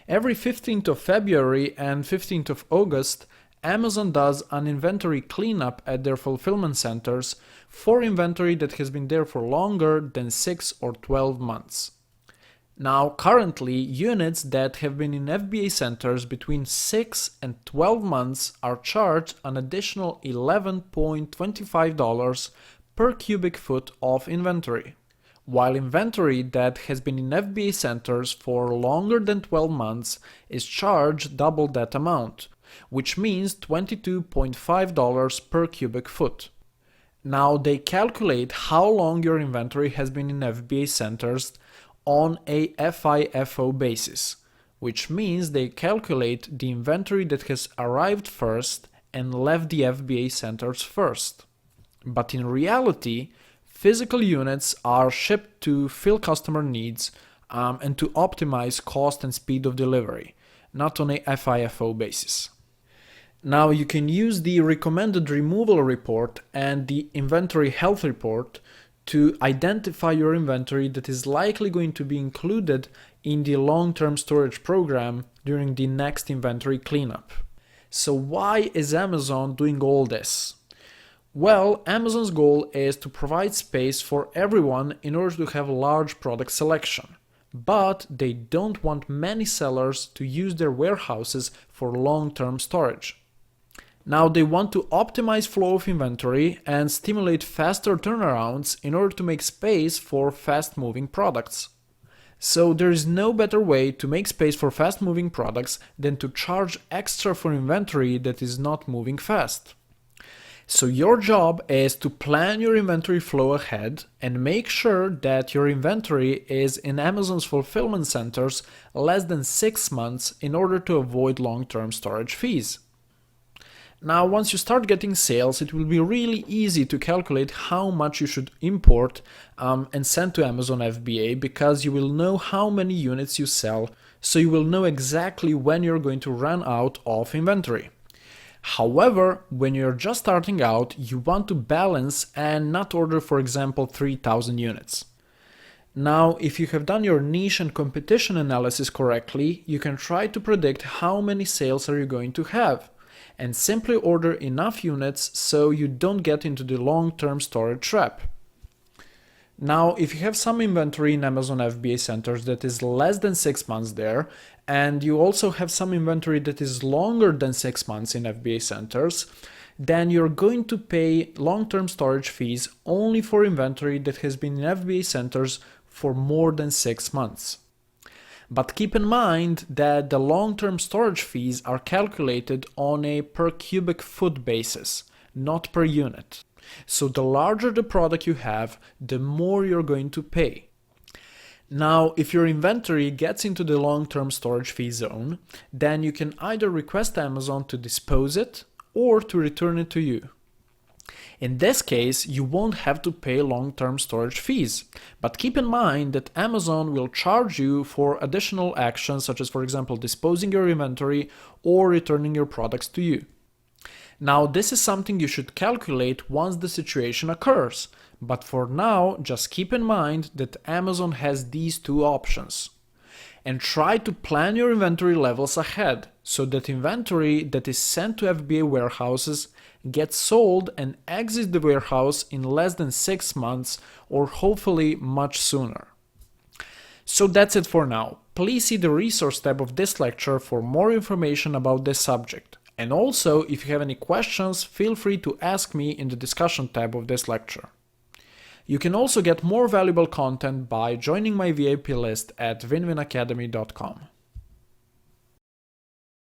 Every 15th of February and 15th of August, Amazon does an inventory cleanup at their fulfillment centers for inventory that has been there for longer than 6 or 12 months. Now, currently, units that have been in FBA centers between 6 and 12 months are charged an additional $11.25 per cubic foot of inventory, while inventory that has been in FBA centers for longer than 12 months is charged double that amount, which means $22.5 per cubic foot. Now, they calculate how long your inventory has been in FBA centers on a FIFO basis, which means they calculate the inventory that has arrived first and left the FBA centers first. But in reality, physical units are shipped to fill customer needs and to optimize cost and speed of delivery, not on a FIFO basis. Now you can use the recommended removal report and the inventory health report to identify your inventory that is likely going to be included in the long-term storage program during the next inventory cleanup. So why is Amazon doing all this? Well, Amazon's goal is to provide space for everyone in order to have large product selection, but they don't want many sellers to use their warehouses for long-term storage. Now they want to optimize flow of inventory and stimulate faster turnarounds in order to make space for fast-moving products. So there is no better way to make space for fast-moving products than to charge extra for inventory that is not moving fast. So your job is to plan your inventory flow ahead and make sure that your inventory is in Amazon's fulfillment centers less than 6 months in order to avoid long-term storage fees. Now, once you start getting sales, it will be really easy to calculate how much you should import and send to Amazon FBA, because you will know how many units you sell, so you will know exactly when you're going to run out of inventory. However, when you're just starting out, you want to balance and not order, for example, 3,000 units. Now, if you have done your niche and competition analysis correctly, you can try to predict how many sales are you going to have, and simply order enough units so you don't get into the long-term storage trap. Now, if you have some inventory in Amazon FBA centers that is less than 6 months there, and you also have some inventory that is longer than 6 months in FBA centers, then you're going to pay long-term storage fees only for inventory that has been in FBA centers for more than 6 months. But keep in mind that the long-term storage fees are calculated on a per cubic foot basis, not per unit. So the larger the product you have, the more you're going to pay. Now, if your inventory gets into the long-term storage fee zone, then you can either request Amazon to dispose it or to return it to you. In this case, you won't have to pay long-term storage fees, but keep in mind that Amazon will charge you for additional actions, such as, for example, disposing your inventory or returning your products to you. Now, this is something you should calculate once the situation occurs, but for now, just keep in mind that Amazon has these two options. And try to plan your inventory levels ahead, so that inventory that is sent to FBA warehouses gets sold and exits the warehouse in less than 6 months, or hopefully much sooner. So that's it for now. Please see the resource tab of this lecture for more information about this subject. And also, if you have any questions, feel free to ask me in the discussion tab of this lecture. You can also get more valuable content by joining my VIP list at winwinacademy.com.